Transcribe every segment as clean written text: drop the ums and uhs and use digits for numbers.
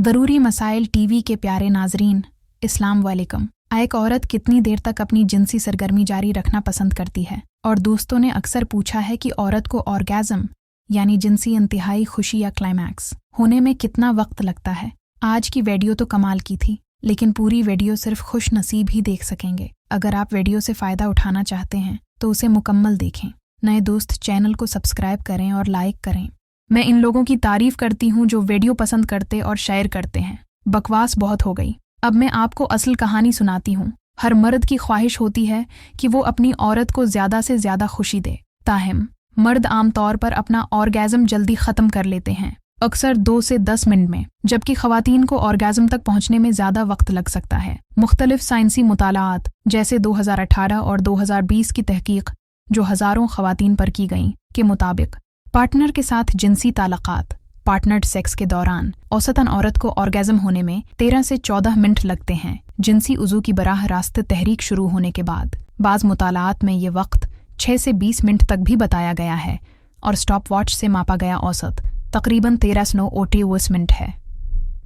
ज़रूरी मसाइल टीवी के प्यारे नाजरीन, अस्सलाम वालेकुम। एक औरत कितनी देर तक अपनी जिनसी सरगर्मी जारी रखना पसंद करती है? और दोस्तों ने अक्सर पूछा है कि औरत को ऑर्गेज़म यानी जिनसी इंतहाई खुशी या क्लाइमैक्स होने में कितना वक्त लगता है। आज की वीडियो तो कमाल की थी, लेकिन पूरी वीडियो सिर्फ खुश नसीब ही देख सकेंगे। अगर आप वीडियो से फ़ायदा उठाना चाहते हैं तो उसे मुकम्मल देखें। नए दोस्त चैनल को सब्सक्राइब करें और लाइक करें। मैं इन लोगों की तारीफ करती हूँ जो वीडियो पसंद करते और शेयर करते हैं। बकवास बहुत हो गई, अब मैं आपको असल कहानी सुनाती हूँ। हर मर्द की ख्वाहिश होती है कि वो अपनी औरत को ज़्यादा से ज़्यादा खुशी दे, ताहम मर्द आमतौर पर अपना ऑर्गेज़म जल्दी ख़त्म कर लेते हैं, अक्सर 2 से 10 मिनट में, जबकि ख़वातीन को ऑर्गेज़म तक पहुँचने में ज़्यादा वक्त लग सकता है। मुख्तलिफ साइंसी मुतालात जैसे 2018 और 2020 की तहकीक जो हज़ारों ख़वातीन पर की गईं के मुताबिक पार्टनर के साथ जिनसी ताल्लुकात पार्टनर्ड सेक्स के दौरान औसतन औरत को ऑर्गेज़म होने में 13 से 14 मिनट लगते हैं। जिनसी उज़ू की बराह रास्त तहरीक शुरू होने के बाद बाज़ मुतालात में ये वक्त 6 से 20 मिनट तक भी बताया गया है और स्टॉप वॉच से मापा गया औसत तकरीबन 13 मिनट है।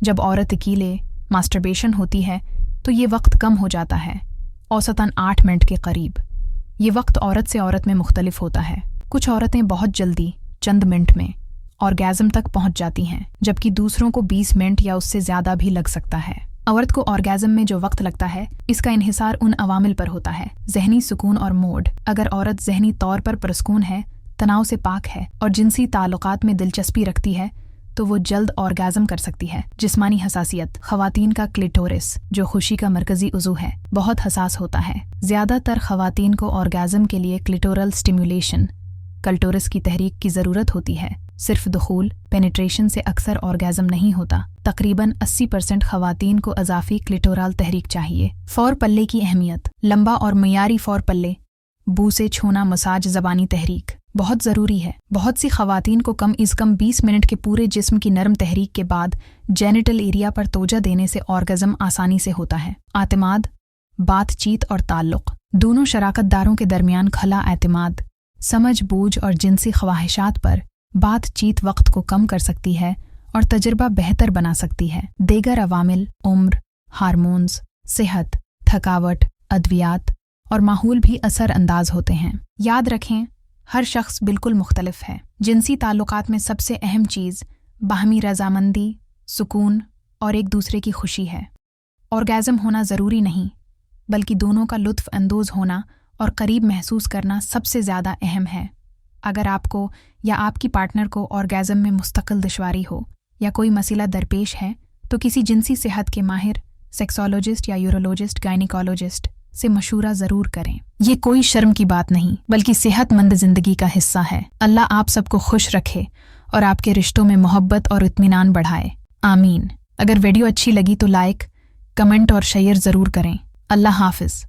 जब औरत अकेले मास्टरबेशन होती है तो ये वक्त कम हो जाता है, औसतन 8 मिनट के करीब। ये वक्त औरत से औरत में मुख्तलिफ होता है। कुछ औरतें बहुत जल्दी चंद मिनट में ऑर्गेज़म तक पहुंच जाती हैं, जबकि दूसरों को 20 मिनट या उससे ज़्यादा भी लग सकता है। औरत को ऑर्गेज़म में जो वक्त लगता है, इसका इन्हिसार उन अवामिल पर होता है। जहनी सुकून और मूड। अगर औरत जहनी तौर पर पुरस्कून है, तनाव से पाक है और जिनसी ताल्लुकात में दिलचस्पी रखती है तो वो जल्द ऑर्गेज़म कर सकती है। जिस्मानी हसासियत। ख़वातीन का क्लिटोरिस जो खुशी का मरकज़ी उज़ू है, बहुत हसास होता है। ज़्यादातर ख़वातीन को ऑर्गेज़म के लिए क्लिटोरल स्टिमुलेशन क्लिटोरिस की तहरीक की ज़रूरत होती है। सिर्फ दुखूल पेनिट्रेशन से अक्सर ऑर्गेज़म नहीं होता। तकरीबन 80% ख़वातीन को अज़ाफ़ी क्लिटोरल तहरीक चाहिए। फ़ौर पल्ले की अहमियत। लंबा और मियारी फ़ौर पल्ले, बू से छूना, मसाज, ज़बानी तहरीक बहुत ज़रूरी है। बहुत सी ख़वातीन को कम अज़ कम 20 मिनट के पूरे जिस्म की नरम तहरीक के बाद जेनिटल एरिया पर तोजा देने से ऑर्गेज़म आसानी से होता है। आतिमाद, बातचीत और ताल्लुक़। दोनों शराकतदारों के दरमियान खला एतमाद, समझ बूझ और जिनसी ख्वाहिशात पर बातचीत वक्त को कम कर सकती है और तजुर्बा बेहतर बना सकती है। दीगर अवामिल उम्र, हार्मोन्स, सेहत, थकावट, अद्वियात और माहौल भी असर अंदाज होते हैं। याद रखें, हर शख्स बिल्कुल मुख्तलिफ है। जिनसी ताल्लुकात में सबसे अहम चीज़ बाहमी रजामंदी, सुकून और एक दूसरे की खुशी है। ऑर्गेज़म होना ज़रूरी नहीं, बल्कि दोनों का लुत्फ़ अंदोज़ होना और करीब महसूस करना सबसे ज़्यादा अहम है। अगर आपको या आपकी पार्टनर को ऑर्गेज़म में मुस्तकिल दुश्वारी हो या कोई मसला दरपेश है तो किसी जिनसी सेहत के माहिर, सेक्सोलॉजिस्ट या यूरोलॉजिस्ट, गायनिकोलॉजिस्ट से मशूरा ज़रूर करें। ये कोई शर्म की बात नहीं, बल्कि सेहतमंद ज़िंदगी का हिस्सा है। अल्लाह आप सबको खुश रखे और आपके रिश्तों में मोहब्बत और इत्मीनान बढ़ाए। आमीन। अगर वीडियो अच्छी लगी तो लाइक, कमेंट और शेयर ज़रूर करें। अल्लाह हाफ़िज़।